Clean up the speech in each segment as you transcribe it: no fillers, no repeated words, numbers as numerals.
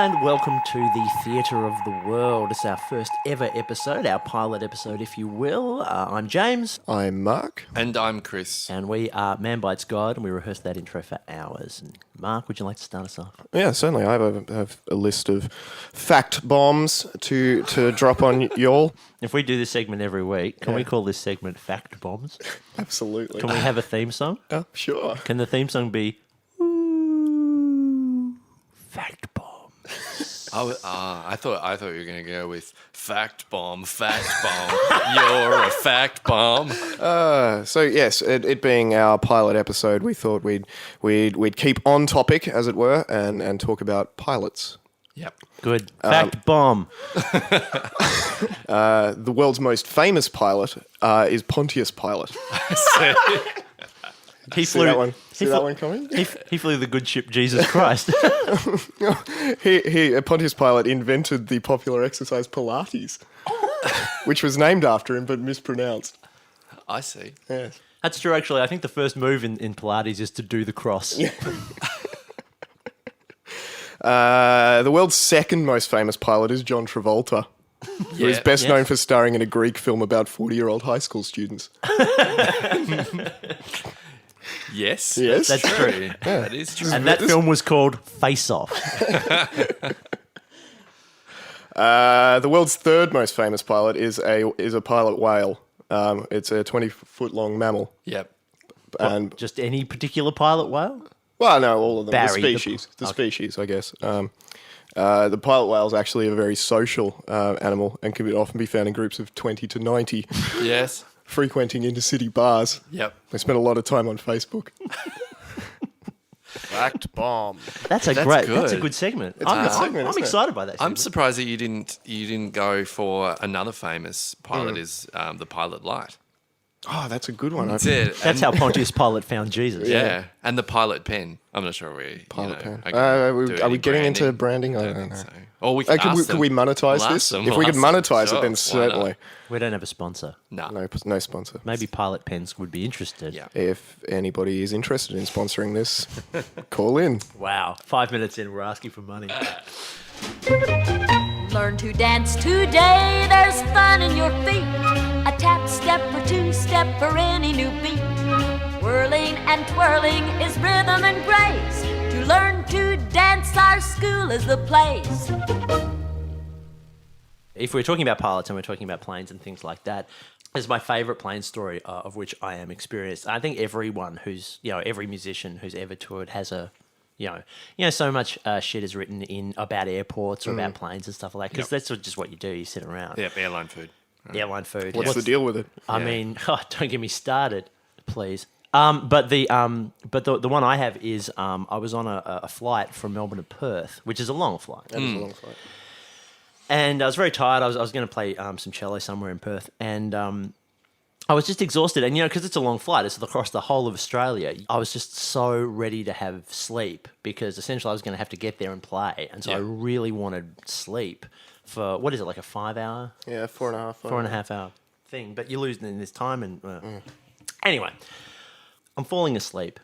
And welcome to the Theatre of the World. It's our first ever episode, our pilot episode, if you will. I'm James. I'm Mark. And I'm Chris. And we are Man Bites God, and we rehearsed that intro for hours. And Mark, would you like to start us off? Yeah, certainly. I have a list of fact bombs to drop on y'all. If we do this segment every week, can we call this segment Fact Bombs? Absolutely. Can we have a theme song? Sure. Can the theme song be Ooh, Fact Bomb? I thought you were going to go with fact bomb. You're a fact bomb. So yes, it being our pilot episode, we thought we'd keep on topic, as it were, and talk about pilots. Yep. Good. Fact Bomb. The world's most famous pilot is Pontius Pilate. He See that one? See that one coming? He flew the good ship Jesus Christ. Pontius Pilate invented the popular exercise Pilates, which was named after him but mispronounced. I see. Yes. That's true, actually. I think the first move in Pilates is to do the cross. Yeah. The world's second most famous pilot is John Travolta, who is best known for starring in a Greek film about 40-year-old high school students. Yes. That's true. Yeah. That is true. And that film was called Face Off. The world's third most famous pilot is a pilot whale. It's a 20-foot-long mammal. Yep. And Just any particular pilot whale? well, no, all of them. Barry, the species, I guess. The pilot whale is actually a very social animal and can often be found in groups of 20 to 90, Yes. frequenting intercity bars. Yep. They spend a lot of time on Facebook. Fact bomb. That's a good. good segment. It's a good segment, I'm isn't it? excited by that segment. I'm surprised that you didn't go for another famous pilot is the pilot light. Oh, that's a good one. That's it. That's how Pontius Pilate found Jesus. Yeah. And the pilot pen. I'm not sure we Pilot pen. I Are can we do getting any into branding? I don't think know. so. Or we can ask Could we monetize We'll this? ask them. If we could We'll ask them. monetize it, Sure, then why certainly. not? We don't have a sponsor. No sponsor. Maybe Pilot Pens would be interested. Yeah. If anybody is interested in sponsoring this, call in. Wow. 5 minutes in, we're asking for money. Learn to dance today, there's fun in your feet. A tap, step, or two-step for any new beat. Whirling and twirling is rhythm and grace. To learn to dance, our school is the place. If we're talking about pilots and we're talking about planes and things like that, this is my favourite plane story of which I am experienced. I think everyone who's, every musician who's ever toured has a, so much shit is written in about airports or about planes and stuff like that, because that's just what you do. You sit around. Yep. Airline food. Airline food. What's the deal with it? I mean, don't get me started, please. But the one I have is I was on a flight from Melbourne to Perth, which is a long flight. That is a long flight. And I was very tired. I was going to play some cello somewhere in Perth, and I was just exhausted. And because it's a long flight, it's across the whole of Australia. I was just so ready to have sleep because essentially I was going to have to get there and play, and so I really wanted sleep for what is it, like a 5 hour? Yeah, 4.5. 4.5 hour thing. But you lose in this time, and anyway, I'm falling asleep,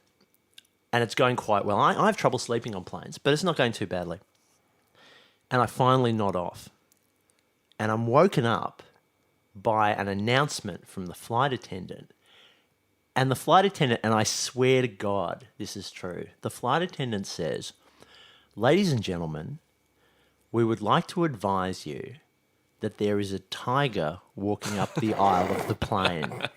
and it's going quite well. I have trouble sleeping on planes, but it's not going too badly. And I finally nod off. And I'm woken up by an announcement from the flight attendant. And the flight attendant, and I swear to God, this is true. The flight attendant says, "Ladies and gentlemen, we would like to advise you that there is a tiger walking up the aisle of the plane."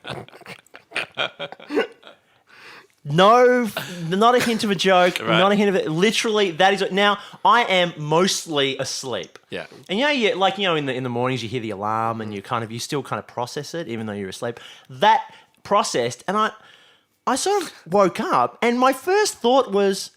No, not a hint of a joke, not a hint of it. Literally, that is it. Now, I am mostly asleep. Yeah. And in the mornings you hear the alarm and you still kind of process it even though you're asleep. That processed, and I sort of woke up and my first thought was,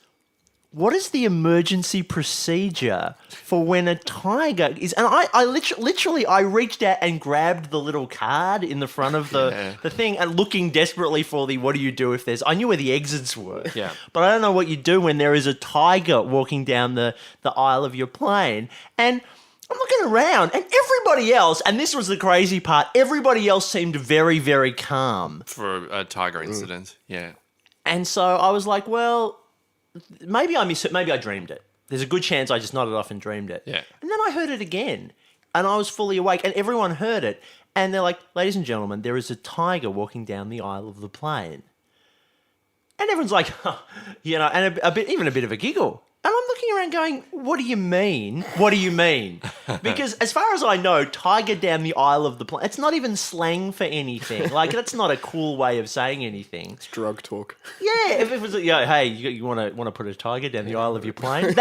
what is the emergency procedure for when a tiger is... And I literally reached out and grabbed the little card in the front of the thing and looking desperately for what do you do if there's... I knew where the exits were. Yeah. But I don't know what you do when there is a tiger walking down the aisle of your plane. And I'm looking around and everybody else, and this was the crazy part, everybody else seemed very, very calm. For a tiger incident. Yeah. And so I was like, well... Maybe I dreamed it. there's a good chance I just nodded off and dreamed it. Yeah. And then I heard it again, and I was fully awake, and everyone heard it. And they're like, ladies and gentlemen, there is a tiger walking down the aisle of the plane. And everyone's like, and a bit of a giggle. And I'm looking around going, what do you mean? What do you mean? Because as far as I know, tiger down the aisle of the plane, it's not even slang for anything. Like, that's not a cool way of saying anything. It's drug talk. Yeah, if it was, hey, you want to put a tiger down the aisle of your plane?